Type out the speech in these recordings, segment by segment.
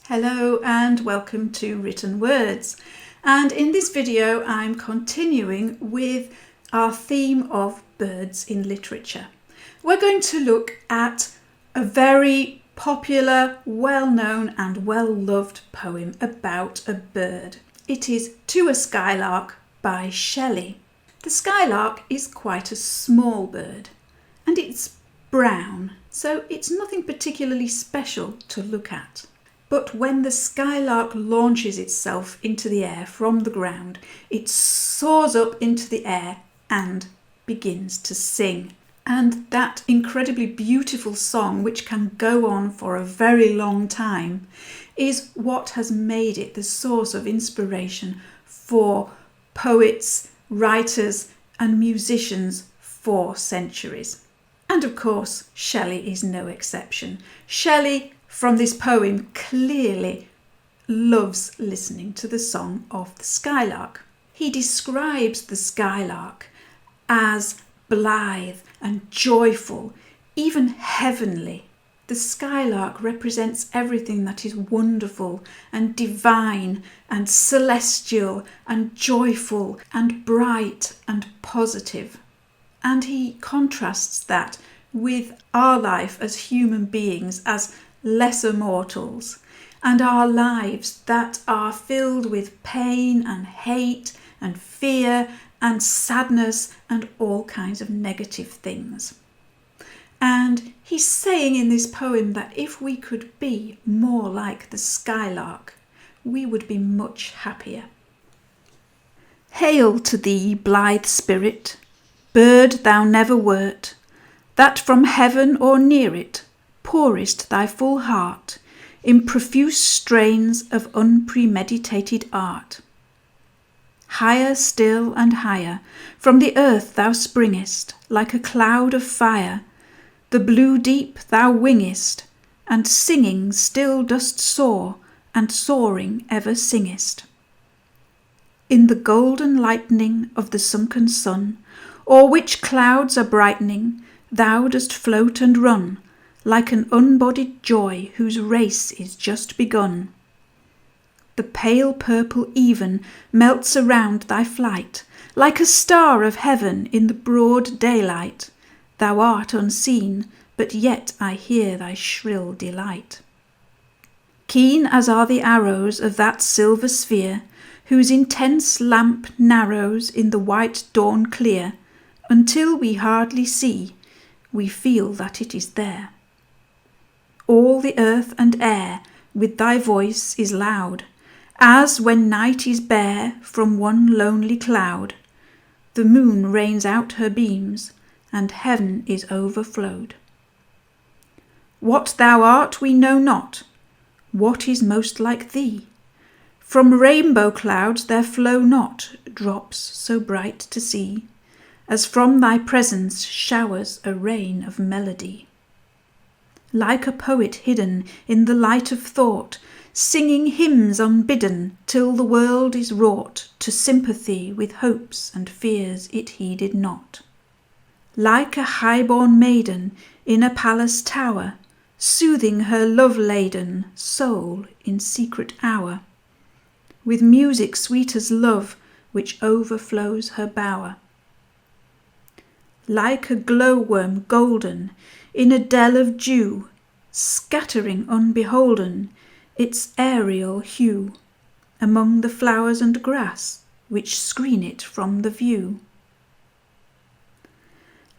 Hello and welcome to Written Words, and in this video I'm continuing with our theme of birds in literature. We're going to look at a very popular, well-known and well-loved poem about a bird. It is To a Skylark by Shelley. The skylark is quite a small bird and it's brown, so it's nothing particularly special to look at. But when the skylark launches itself into the air from the ground, it soars up into the air and begins to sing. And that incredibly beautiful song, which can go on for a very long time, is what has made it the source of inspiration for poets, writers and musicians for centuries. And of course, Shelley is no exception. Shelley, from this poem, clearly loves listening to the song of the skylark. He describes the skylark as blithe and joyful, even heavenly. The skylark represents everything that is wonderful and divine and celestial and joyful and bright and positive. And he contrasts that with our life as human beings, as lesser mortals, and our lives that are filled with pain and hate and fear and sadness and all kinds of negative things. And he's saying in this poem that if we could be more like the skylark, we would be much happier. Hail to thee, blithe spirit, bird thou never wert, that from heaven or near it pourest thy full heart in profuse strains of unpremeditated art. Higher still and higher from the earth thou springest, like a cloud of fire, the blue deep thou wingest, and singing still dost soar, and soaring ever singest. In the golden lightning of the sunken sun, o'er which clouds are brightening, thou dost float and run, like an unbodied joy whose race is just begun. The pale purple even melts around thy flight, like a star of heaven in the broad daylight. Thou art unseen, but yet I hear thy shrill delight. Keen as are the arrows of that silver sphere, whose intense lamp narrows in the white dawn clear, until we hardly see, we feel that it is there. All the earth and air with thy voice is loud, as when night is bare from one lonely cloud, the moon rains out her beams, and heaven is overflowed. What thou art we know not, what is most like thee? From rainbow clouds there flow not drops so bright to see, as from thy presence showers a rain of melody. Like a poet hidden in the light of thought, singing hymns unbidden till the world is wrought to sympathy with hopes and fears it heeded not. Like a high-born maiden in a palace tower, soothing her love-laden soul in secret hour, with music sweet as love which overflows her bower. Like a glowworm golden in a dell of dew, scattering unbeholden its aerial hue among the flowers and grass which screen it from the view.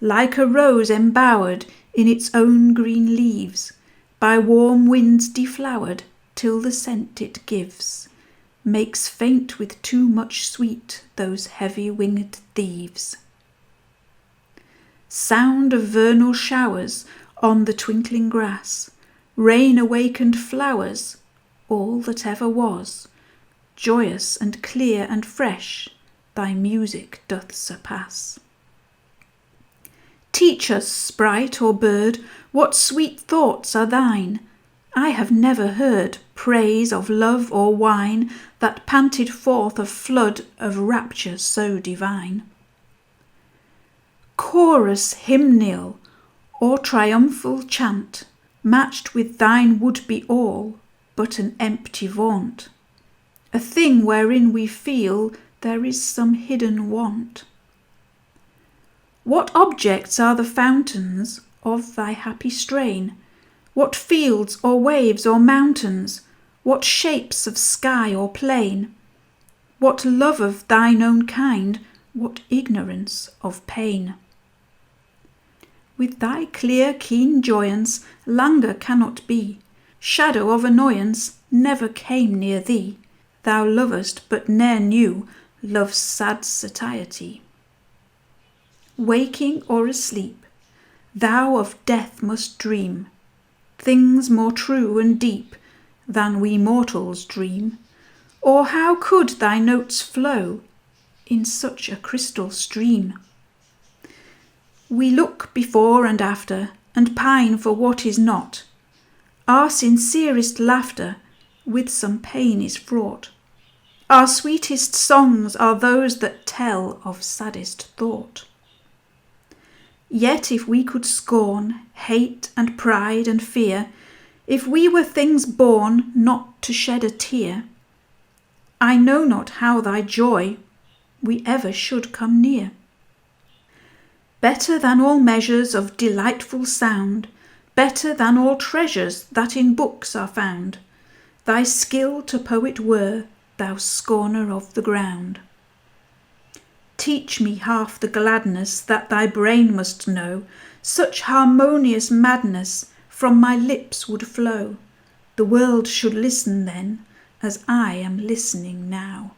Like a rose embowered in its own green leaves, by warm winds deflowered till the scent it gives makes faint with too much sweet those heavy-winged thieves. Sound of vernal showers on the twinkling grass, rain-awakened flowers, all that ever was, joyous and clear and fresh, thy music doth surpass. Teach us, sprite or bird, what sweet thoughts are thine. I have never heard praise of love or wine that panted forth a flood of rapture so divine. Chorus hymnal or triumphal chant, matched with thine would be all, but an empty vaunt, a thing wherein we feel there is some hidden want. What objects are the fountains of thy happy strain? What fields or waves or mountains? What shapes of sky or plain? What love of thine own kind? What ignorance of pain? With thy clear keen joyance languor cannot be, shadow of annoyance never came near thee. Thou lovest but ne'er knew love's sad satiety. Waking or asleep, thou of death must dream, things more true and deep than we mortals dream. Or how could thy notes flow in such a crystal stream? We look before and after, and pine for what is not. Our sincerest laughter with some pain is fraught. Our sweetest songs are those that tell of saddest thought. Yet if we could scorn hate and pride and fear, if we were things born not to shed a tear, I know not how thy joy we ever should come near. Better than all measures of delightful sound, better than all treasures that in books are found, thy skill to poet were, thou scorner of the ground. Teach me half the gladness that thy brain must know, such harmonious madness from my lips would flow. The world should listen then, as I am listening now.